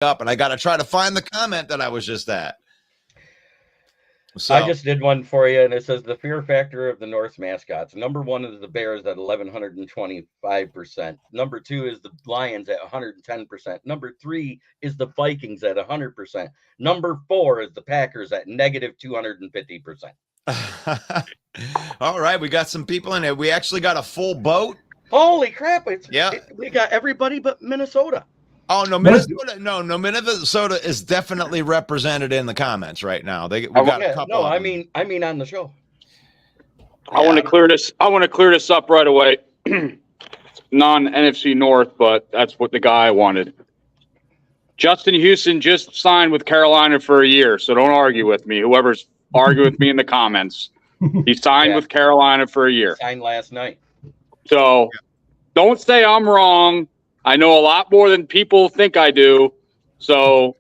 up, and I got to try to find the comment that I was just at. So I just did one for you, and it says the fear factor of the North mascots. Number 1 is the Bears at 1,125%. Number 2 is the Lions at 110%. Number 3 is the Vikings at 100%. Number 4 is the Packers at negative 250%. All right, we got some people in it. We actually got a full boat. Holy crap! Yeah, we got everybody but Minnesota. Oh no, Minnesota! No, Minnesota is definitely represented in the comments right now. We got a couple. No, I mean on the show. I want to clear this. I want to clear this up right away. Non-NFC North, but that's what the guy wanted. Justin Houston just signed with Carolina for a year, so don't argue with me. Whoever's arguing with me in the comments, he signed with Carolina for a year. Signed last night. So don't say I'm wrong. I know a lot more than people think I do. So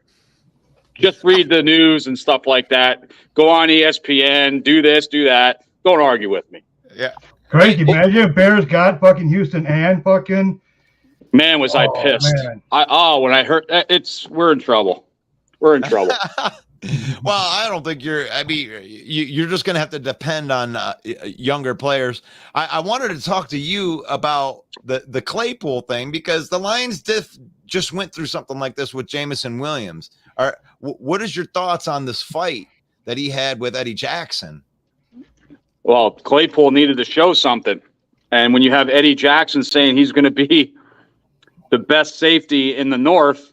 just read the news and stuff like that. Go on ESPN, do this, do that. Don't argue with me. Yeah. Crazy. Imagine if Bears got fucking Houston and fucking. Man, was I pissed. Man. When I heard we're in trouble. We're in trouble. Well, I don't think you're just going to have to depend on younger players. I wanted to talk to you about the Claypool thing because the Lions just went through something like this with Jameson Williams. What is your thoughts on this fight that he had with Eddie Jackson? Well, Claypool needed to show something. And when you have Eddie Jackson saying he's going to be the best safety in the North,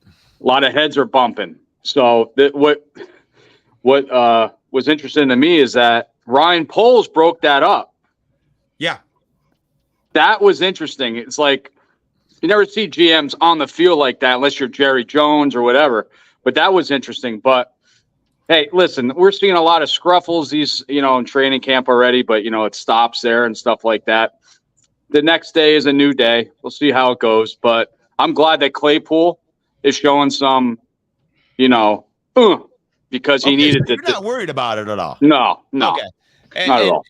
a lot of heads are bumping. So what was interesting to me is that Ryan Poles broke that up. Yeah. That was interesting. It's like you never see GMs on the field like that unless you're Jerry Jones or whatever. But that was interesting. But, hey, listen, we're seeing a lot of scruffles in training camp already, but, it stops there and stuff like that. The next day is a new day. We'll see how it goes. But I'm glad that Claypool is showing some – because he needed to. You're not worried about it at all. No. Okay. Not at all.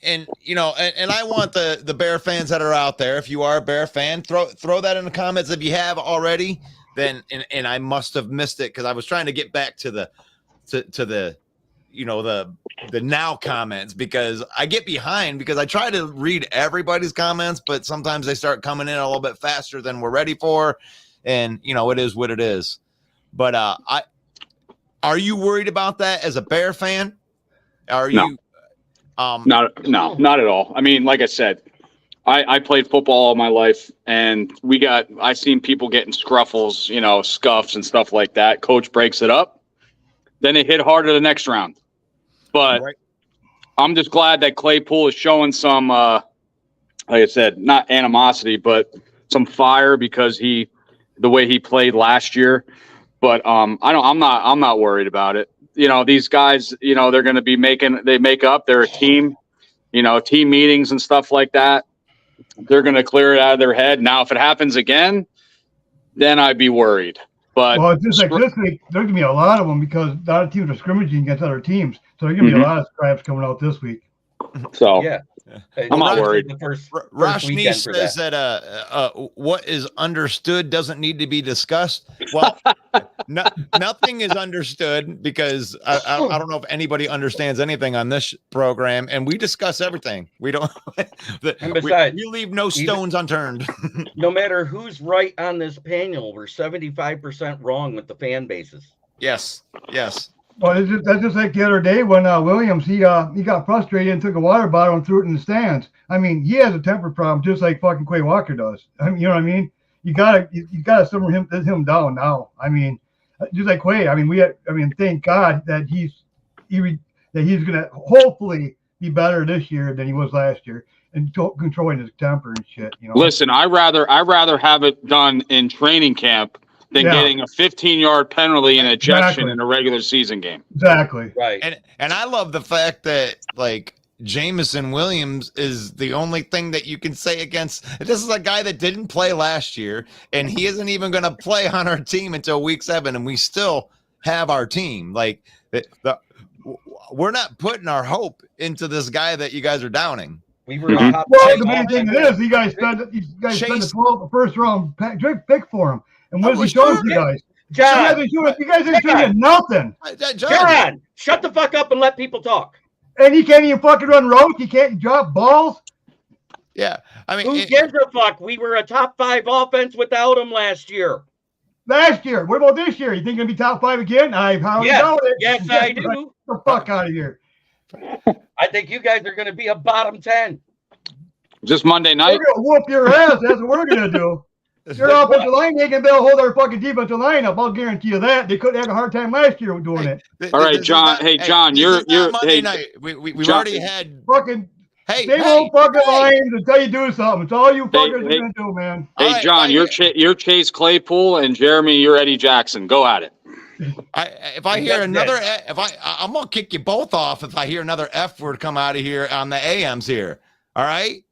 And I want the Bear fans that are out there. If you are a Bear fan, throw that in the comments. If you have already, then and I must have missed it because I was trying to get back to the now comments because I get behind because I try to read everybody's comments, but sometimes they start coming in a little bit faster than we're ready for, and it is what it is. But are you worried about that as a Bear fan? Are you? Not at all. I mean, like I said, I played football all my life, and I seen people getting scruffles, scuffs and stuff like that. Coach breaks it up, then it hit harder the next round. But I'm just glad that Claypool is showing some, like I said, not animosity, but some fire because the way he played last year. But I'm not worried about it. These guys, they're going to be they make up. They're a team, team meetings and stuff like that. They're going to clear it out of their head. Now, if it happens again, then I'd be worried. But it's just like this week, there's going to be a lot of them because a lot of teams are scrimmaging against other teams. So there's going to be a lot of scraps coming out this week. So yeah. I'm not worried. Rashni says that what is understood doesn't need to be discussed. Well, nothing is understood because I don't know if anybody understands anything on this program, and we discuss everything. We don't. And besides, we leave no stones unturned. No matter who's right on this panel, we're 75% wrong with the fan bases. Yes. Well, that's just like the other day when Williams he got frustrated and took a water bottle and threw it in the stands. I mean, he has a temper problem just like fucking Quay Walker does. I mean, you know what I mean? You gotta simmer him down now. I mean, just like Quay. I mean, thank God that he's gonna hopefully be better this year than he was last year and controlling his temper and shit. Listen, I rather have it done in training camp than getting a 15-yard penalty and ejection in a regular season game. Exactly. Right. And I love the fact that Jameson Williams is the only thing that you can say against. This is a guy that didn't play last year, and he isn't even going to play on our team until week 7, and we still have our team. We're not putting our hope into this guy that you guys are downing. We were the main thing is you guys spent the first round pick for him. And what I has he was shown sure- you guys? John, You guys ain't showing nothing. John, John, shut the fuck up and let people talk. And he can't even fucking run routes. He can't drop balls. yeah. I mean, Who gives a fuck? We were a top 5 offense without him last year. Last year. What about this year? You think he'll be top 5 again? I highly Yes, doubt it. yes, I do. Get the fuck out of here. I think you guys are going to be a bottom 10. Just Monday night. We're gonna whoop your ass. That's what we're gonna do. Your offensive line ain't gonna be able to hold our fucking defensive line up. I'll guarantee you that. They couldn't have a hard time last year with doing it. All right, John. Hey, John, you're Monday night. We've John- already had. Fucking Hey, they won't fucking Lions until you do something. It's all you fuckers hey. are gonna do, man. All Hey, right, John, fine. you're Chase Claypool, and Jeremy, you're Eddie Jackson. Go at it. If I hear another, I'm gonna kick you both off if I hear another F word come out of here on the AMs here. All right,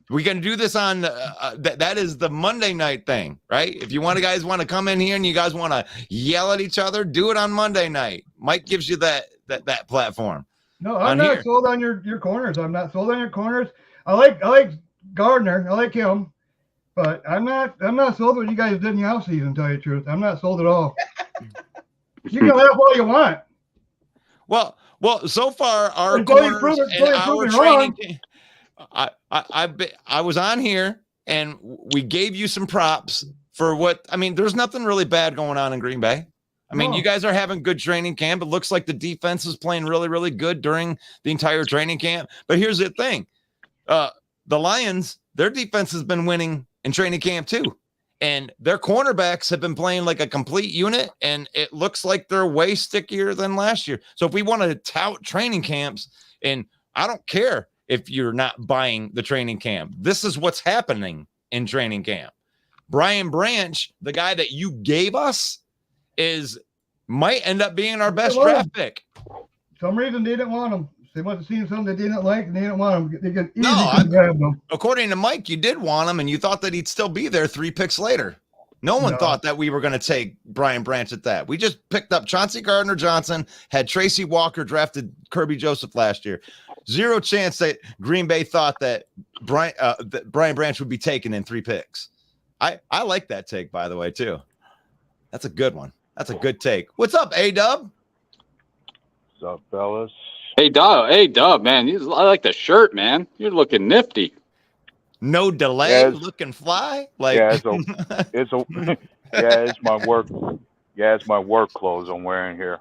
we're gonna do this on that is the Monday night thing, right? If you guys want to come in here and you guys want to yell at each other, do it on Monday night. Mike gives you that platform. No, On I'm not here. sold on your corners. I'm not sold on your corners. I like Gardner. I like him, but I'm not sold what you guys did in the offseason, to tell you the truth. I'm not sold at all. You can laugh all you want. Well, so far our Until you corners prove it- and until you our prove it training. wrong. I was on here and we gave you some props for what I mean. There's nothing really bad going on in Green Bay. I mean, No. you guys are having good training camp. It looks like the defense is playing really, really good during the entire training camp. But here's the thing: the Lions, their defense has been winning in training camp too. And their cornerbacks have been playing like a complete unit, and it looks like they're way stickier than last year. So if we want to tout training camps, and I don't care if you're not buying the training camp, this is what's happening in training camp. Brian Branch, the guy that you gave us, might end up being our best draft pick. Some reason they didn't want him. They must have seen something they didn't like, and they didn't want him. They could easily grab them. According to Mike, you did want him, and you thought that he'd still be there 3 picks later. No one thought that we were going to take Brian Branch at that. We just picked up Chauncey Gardner-Johnson, had Tracy Walker, drafted Kirby Joseph last year. Zero chance that Green Bay thought that Brian Branch would be taken in 3 picks. I like that take, by the way, too. That's a good one. That's a good take. What's up, A-Dub? What's up, fellas? Hey, Dub, man. I like the shirt, man. You're looking nifty. No delay, Yes. looking fly. Like Yeah, it's my work. Yeah, it's my work clothes I'm wearing here.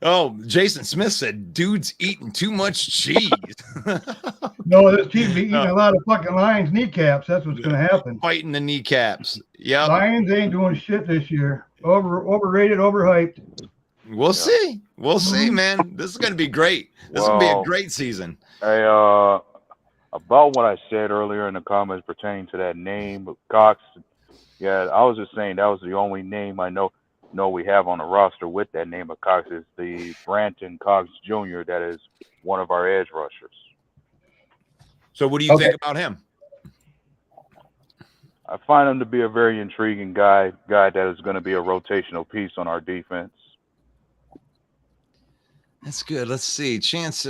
Oh, Jason Smith said, "Dude's eating too much cheese." No, this team's eating a lot of fucking Lions kneecaps. That's what's going to happen. Fighting the kneecaps. Yeah, Lions ain't doing shit this year. Overrated, overhyped. we'll see. We'll see, man. This is going to be great. This is going to be a great season. Hey, about what I said earlier in the comments pertaining to that name of Cox. Yeah, I was just saying that was the only name I know we have on the roster with that name of Cox is the Branton Cox Jr. That is one of our edge rushers. So, what do you think about him? I find him to be a very intriguing guy that is going to be a rotational piece on our defense. That's good. Let's see. Chance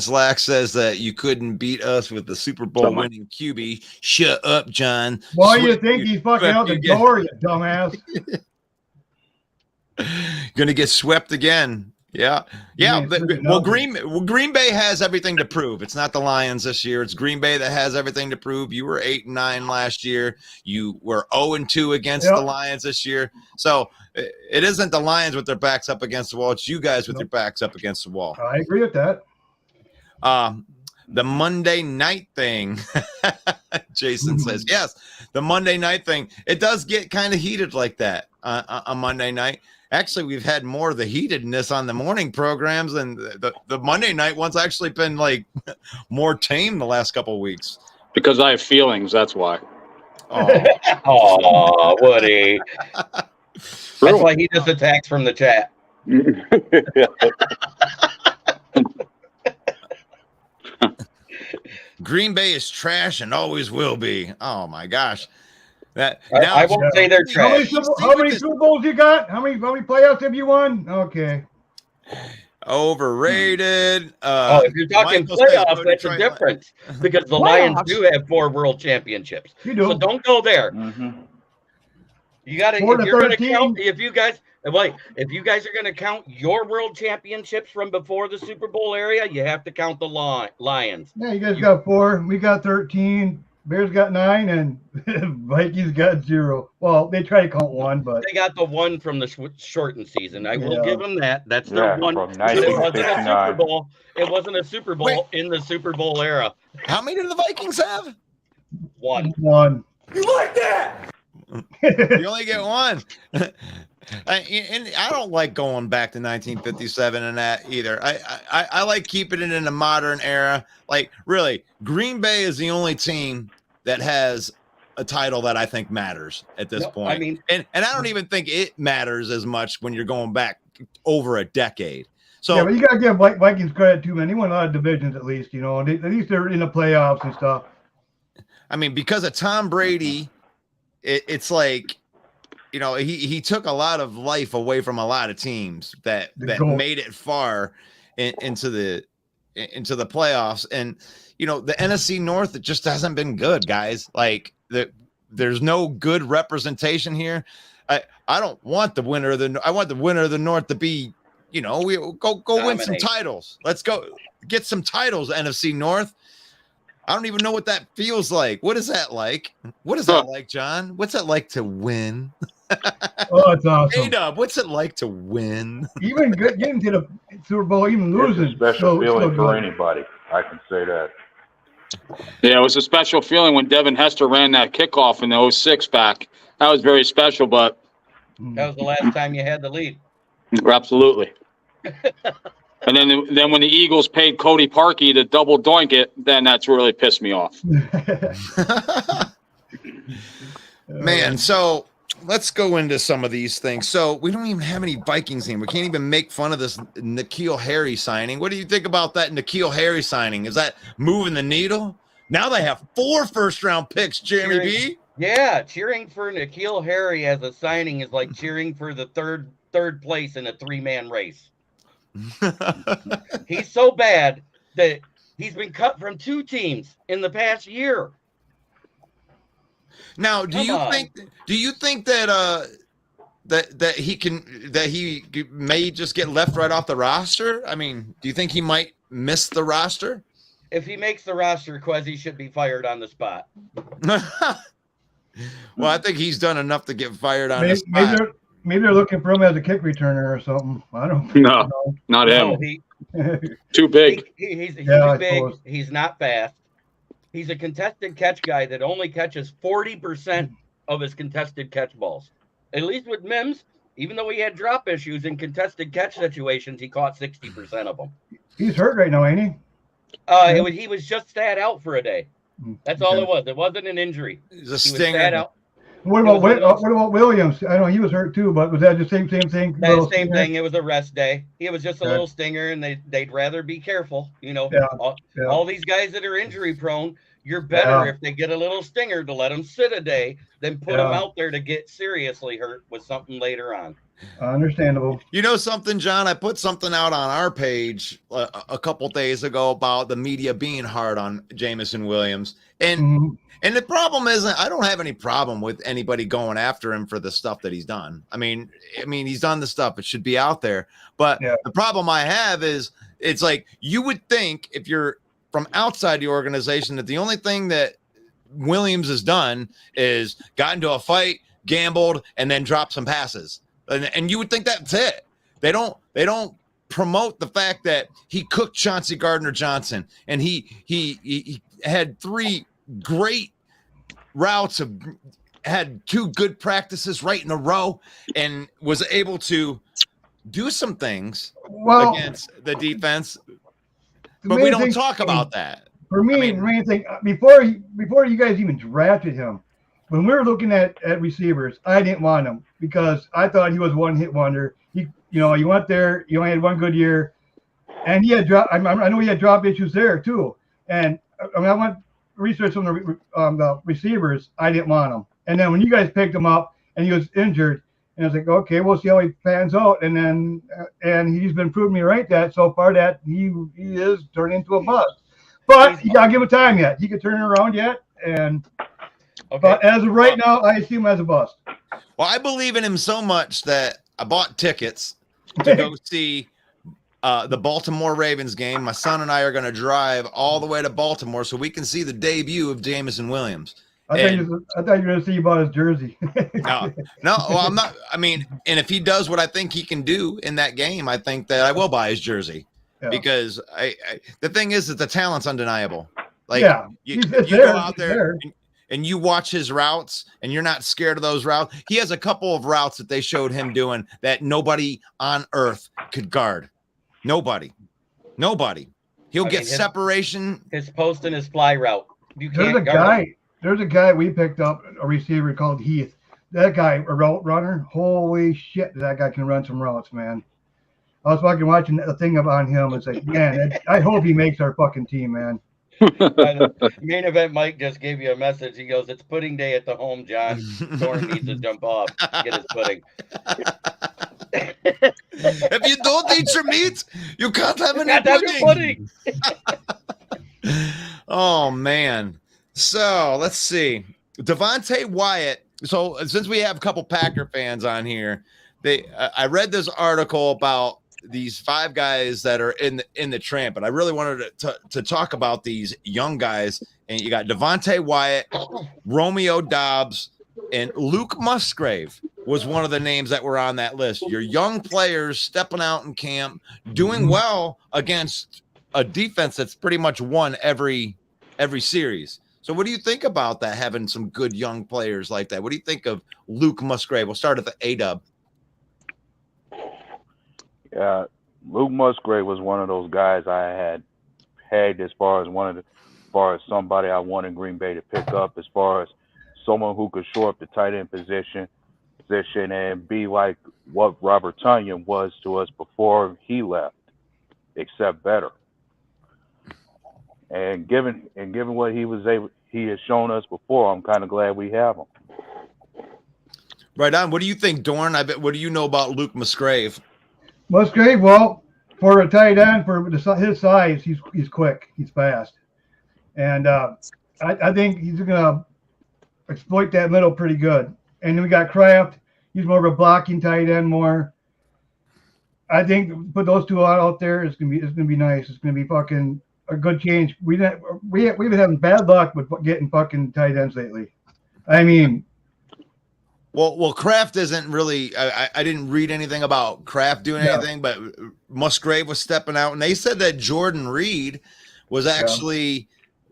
Lack says that you couldn't beat us with the Super Bowl winning QB. Shut up, John. Why do you think he's fucking out the door, you dumbass? Gonna get swept again. Yeah. Yeah, Well, Green Bay has everything to prove. It's not the Lions this year. It's Green Bay that has everything to prove. You were 8-9 last year. You were 0-2 against the Lions this year. So it isn't the Lions with their backs up against the wall. It's you guys with your backs up against the wall. I agree with that. The Monday night thing, Jason says, yes, the Monday night thing. It does get kind of heated like that on Monday night. Actually, we've had more of the heatedness on the morning programs, and the Monday night one's actually been like more tame the last couple of weeks. Because I have feelings, that's why. Oh, Woody. That's why he just attacks from the chat. Green Bay is trash and always will be. Oh my gosh. I won't say they're trash. How many Super Bowls you got? How many playoffs have you won? Okay. Overrated. If you're talking Michael says playoffs, no that's a Detroit difference because the Lions Playoffs? do have 4 world championships. You do. So don't go there. Mm-hmm. You got to, 4 if to you're going to 13. count, if you guys are going to count your world championships from before the Super Bowl area, you have to count the Lions. Yeah, you guys got 4. We got 13. Bears got 9, and Vikings got 0. Well, they try to count 1, but They got the 1 from the shortened season. I will Yeah. give them that. That's their Yeah, 1. from But it wasn't a Super 1969. Bowl. It wasn't a Super Bowl in the Super Bowl era. How many do the Vikings have? 1. 1. You only get one. And I don't like going back to 1957 and that either. I like keeping it in the modern era. Like, really, Green Bay is the only team that has a title that I think matters at this No, point. I mean- and I don't even think it matters as much when you're going back over a decade. So Yeah, but you got to give Vikings credit too, man. They won a lot of divisions at least, you know. At least they're in the playoffs and stuff. I mean, because of Tom Brady, it's like, you know, he took a lot of life away from a lot of teams that goal. made it far into the playoffs. And, you know, the NFC North, it just hasn't been good, guys. Like, there's no good representation here. I don't want the winner of I want the winner of the North to be, you know, we go win some Dominate. titles. Let's go get some titles, NFC North. I don't even know what that feels like. What is that like? What is that like, John? What's it like to win? Oh, it's awesome. A-Dub, what's it like to win? Even getting to the Super Bowl, even losing. It's a special so feeling for good. anybody. I can say that. Yeah, it was a special feeling when Devin Hester ran that kickoff in the 06 back. That was very special, but That was the last time you had the lead. absolutely. And then when the Eagles paid Cody Parkey to double doink it, then that's really pissed me off. Man, so let's go into some of these things. So we don't even have any Vikings here. We can't even make fun of this N'Keal Harry signing. What do you think about that N'Keal Harry signing? Is that moving the needle? Now they have 4 first-round picks, Jeremy B. Yeah, cheering for N'Keal Harry as a signing is like cheering for the third place in a 3-man race. He's so bad that he's been cut from 2 teams in the past year. Now, do Come you on. think that that he may just get left right off the roster? I mean, do you think he might miss the roster? If he makes the roster, Quezzy should be fired on the spot. Well, I think he's done enough to get fired on maybe, the spot. maybe they're looking for him as a kick returner or something. I don't No, know. not No, him. Yeah, Too big. he's Yeah, I big. suppose. He's not fast. He's a contested catch guy that only catches 40% of his contested catch balls. At least with Mims, even though he had drop issues in contested catch situations, he caught 60% of them. He's hurt right now, ain't he? He was just sat out for a day. That's all it was. It wasn't an injury. He's a He was sat stinger. out. What about Williams? I know he was hurt too, but was that the same thing? That Little same stinger? thing. It was a rest day. It was just a Okay. little stinger, and they'd rather be careful. You know, Yeah, all, yeah. all these guys that are injury prone, you're better Yeah. if they get a little stinger to let them sit a day than put them Yeah. out there to get seriously hurt with something later on. Understandable. You know something, John? I put something out on our page a couple days ago about the media being hard on Jamison Williams. Mhm. And the problem isn't, I don't have any problem with anybody going after him for the stuff that he's done. I mean, he's done the stuff. It should be out there. But Yeah. the problem I have is it's like you would think if you're from outside the organization that the only thing that Williams has done is got into a fight, gambled, and then dropped some passes. And you would think that's it. They don't promote the fact that he cooked Chauncey Gardner-Johnson and he had 3 great routes, had 2 good practices right in a row, and was able to do some things Well, against the defense. the But we main don't thing- talk about that. For me, I mean- the main thing before you guys even drafted him, when we were looking at receivers, I didn't want him because I thought he was one hit wonder. He went there, he only had 1 good year, and he had drop. I know he had drop issues there too. And I mean, I went research on the receivers. I didn't want him. And then when you guys picked him up and he was injured, And it's like, okay, we'll see how he pans out. And then, and he's been proving me right that so far that he is turning into a bust. But you gotta give him time yet. He could turn it around yet. And but as of right now, I see him as a bust. Well, I believe in him so much that I bought tickets to go see the Baltimore Ravens game. My son and I are going to drive all the way to Baltimore so we can see the debut of Jameson Williams. I thought you were going to see about his jersey. No, well, I'm not. I mean, and if he does what I think he can do in that game, I think that I will buy his jersey because the thing is that the talent's undeniable. Like, you go out there and you watch his routes and you're not scared of those routes. He has a couple of routes that they showed him doing that nobody on earth could guard. Nobody. He'll get separation. His post and his fly route. There's a guy we picked up, a receiver called Heath. That guy, a route runner. Holy shit, that guy can run some routes, man. I was fucking watching a thing on him. It's like, man, I hope he makes our fucking team, man. Main event Mike just gave you a message. He goes, "It's pudding day at the home, John. Thorne needs to jump off, get his pudding." If you don't eat your meat, you can't have any pudding. Oh man. So let's see. Devontae Wyatt. So since we have a couple Packer fans on here, I read this article about these 5 guys that are in the tramp, and I really wanted to talk about these young guys. And you got Devontae Wyatt, Romeo Dobbs, and Luke Musgrave was one of the names that were on that list. Your young players stepping out in camp, doing well against a defense that's pretty much won every series. So what do you think about that, having some good young players like that? What do you think of Luke Musgrave? We'll start at the A-Dub. Yeah, Luke Musgrave was one of those guys I had pegged as far as somebody I wanted Green Bay to pick up, as far as someone who could shore up the tight end position and be like what Robert Tonyan was to us before he left, except better. And given what he has shown us before, I'm kind of glad we have him. Right on. What do you think, Dorn? What do you know about Luke Musgrave? Musgrave, well, for a tight end, for his size, he's quick, he's fast, and I think he's gonna exploit that middle pretty good. And then we got Kraft. He's more of a blocking tight end more. I think put those two out there, it's gonna be nice. It's gonna be fucking a good change. We've been having bad luck with getting fucking tight ends lately. I mean. Well, Kraft isn't really. I didn't read anything about Kraft doing anything, but Musgrave was stepping out, and they said that Jordan Reed was actually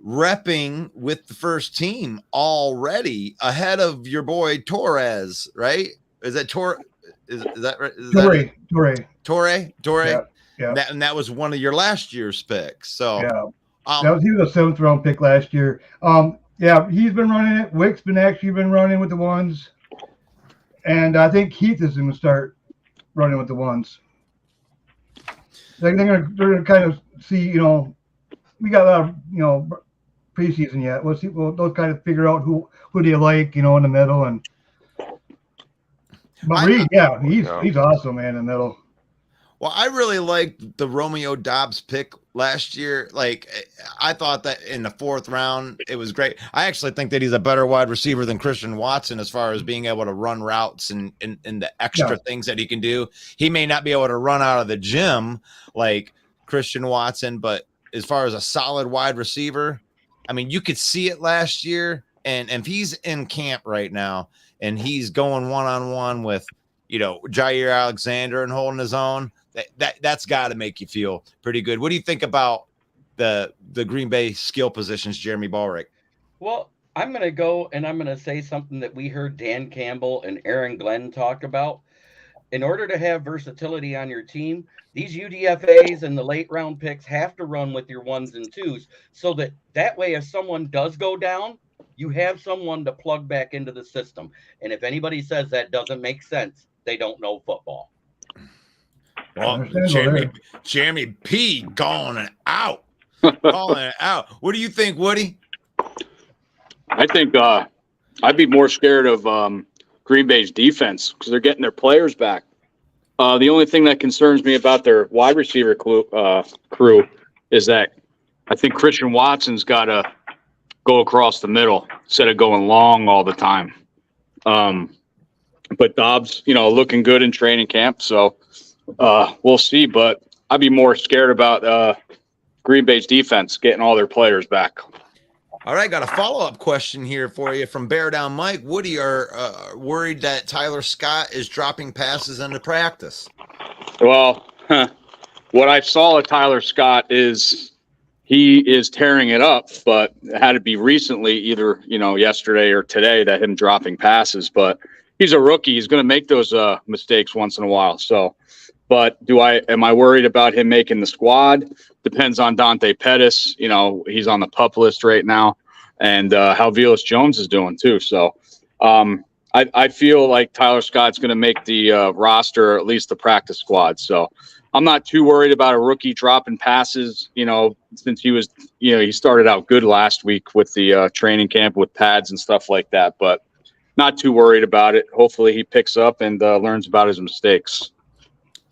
repping with the first team already ahead of your boy Torres, right? Is that Torre? Is that right? Torre. Yeah. That was one of your last year's picks. So he was a 7th round pick last year. He's been running it. Wick's been running with the ones. And I think Heath is going to start running with the ones. They're going to kind of see, we got a lot of, preseason yet. We'll see. They'll kind of figure out who they like, in the middle. But Reed, he's awesome, man, in the middle. Well, I really liked the Romeo Dobbs pick last year. Like, I thought that in the 4th round, it was great. I actually think that he's a better wide receiver than Christian Watson as far as being able to run routes and the extra things that he can do. He may not be able to run out of the gym like Christian Watson, but as far as a solid wide receiver, I mean, you could see it last year. And if he's in camp right now and he's going one-on-one with, Jair Alexander and holding his own, that's got to make you feel pretty good. What do you think about the Green Bay skill positions, Jeremy Ballrick? Well, I'm going to go and I'm going to say something that we heard Dan Campbell and Aaron Glenn talk about. In order to have versatility on your team, these UDFAs and the late round picks have to run with your 1s and 2s so that way, if someone does go down, you have someone to plug back into the system. And if anybody says that doesn't make sense, they don't know football. Well, Jeremy P calling it out. What do you think, Woody? I think I'd be more scared of Green Bay's defense because they're getting their players back. The only thing that concerns me about their wide receiver crew is that I think Christian Watson's got to go across the middle instead of going long all the time. But Dobbs, looking good in training camp, so we'll see. But I'd be more scared about Green Bay's defense getting all their players back. All right, got a follow-up question here for you from Bear Down Mike. Woody, are worried that Tyler Scott is dropping passes into practice? Well, what I saw of Tyler Scott is he is tearing it up, but it had to be recently, either yesterday or today, that him dropping passes. But he's a rookie; he's going to make those mistakes once in a while. So, but am I worried about him making the squad? Depends on Dante Pettis. He's on the PUP list right now, and how Velus Jones is doing too. So I feel like Tyler Scott's going to make the roster, or at least the practice squad. So I'm not too worried about a rookie dropping passes, since he was, he started out good last week with the training camp with pads and stuff like that, but not too worried about it. Hopefully he picks up and learns about his mistakes.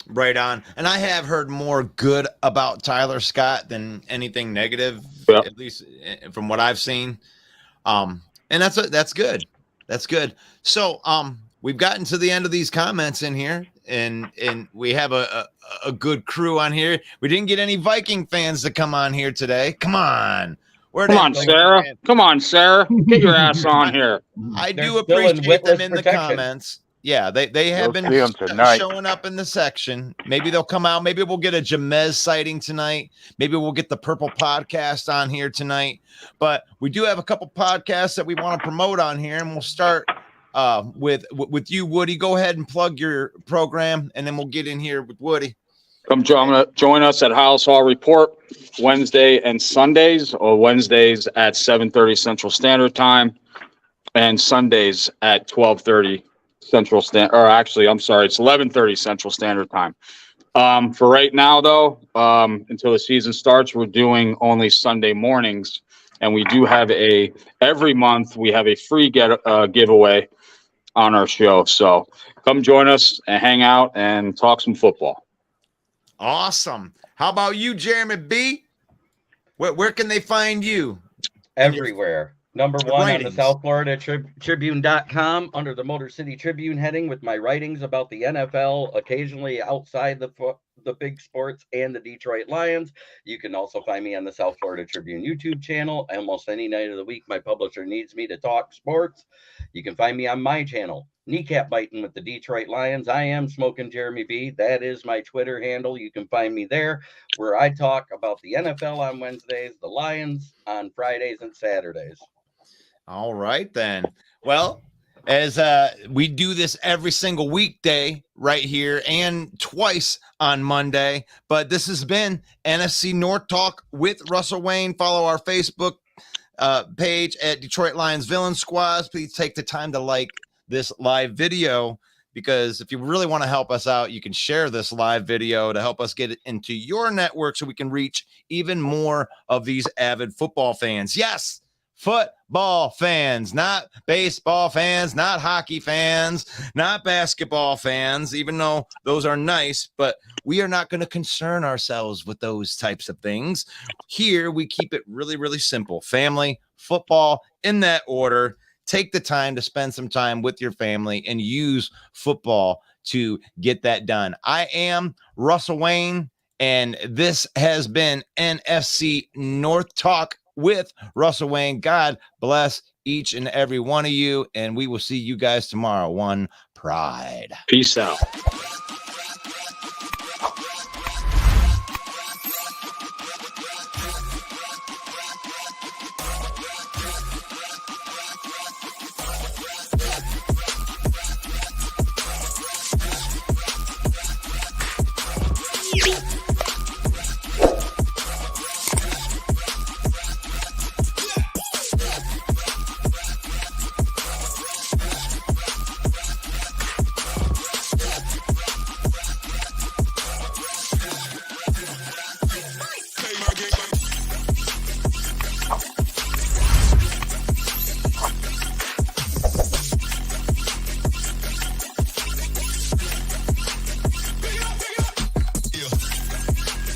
Right on. And I have heard more good about Tyler Scott than anything negative, Yep. at least from what I've seen. And that's good. That's good. So we've gotten to the end of these comments in here, and we have a good crew on here. We didn't get any Viking fans to come on here today. Come on. Come on, Sarah. Come on, Sarah. Get your ass on here. I They're do still in appreciate them witness in the protection. comments. Yeah, they have We'll been see 'em tonight. showing up in the section. Maybe they'll come out. Maybe we'll get a Jamez sighting tonight. Maybe we'll get the Purple Podcast on here tonight. But we do have a couple podcasts that we want to promote on here, and we'll start with you, Woody. Go ahead and plug your program, and then we'll get in here with Woody. Come join us at House Hall Report Wednesday and Sundays, or Wednesdays at 7:30 Central Standard Time, and Sundays at 12:30 Central Standard. Or actually, I'm sorry, it's 11:30 Central Standard Time. For right now, though, until the season starts, we're doing only Sunday mornings, and we do have every month we have a free giveaway on our show. So come join us and hang out and talk some football. Awesome. How about you, Jeremy B? Where can they find you? Everywhere. Number one on writings. the South Florida Tribune.com under the Motor City Tribune heading, with my writings about the NFL, occasionally outside the big sports and the Detroit Lions. You can also find me on the South Florida Tribune YouTube channel. Almost any night of the week, my publisher needs me to talk sports. You can find me on my channel, Kneecap Biting with the Detroit Lions. I am Smoking Jeremy B. That is my Twitter handle. You can find me there, where I talk about the NFL on Wednesdays, the Lions on Fridays and Saturdays. All right, then. Well, as we do this every single weekday right here and twice on Monday, but this has been NFC North Talk with Russell Wayne. Follow our Facebook page at Detroit Lions Villain Squads. Please take the time to like this live video, because if you really want to help us out, you can share this live video to help us get it into your network so we can reach even more of these avid football fans. Yes, football fans, not baseball fans, not hockey fans, not basketball fans, even though those are nice, but we are not going to concern ourselves with those types of things. Here, we keep it really, really simple. Family, football, in that order. Take the time to spend some time with your family and use football to get that done. I am Russell Wayne, and this has been NFC North Talk with Russell Wayne. God bless each and every one of you, and we will see you guys tomorrow. One Pride. Peace out.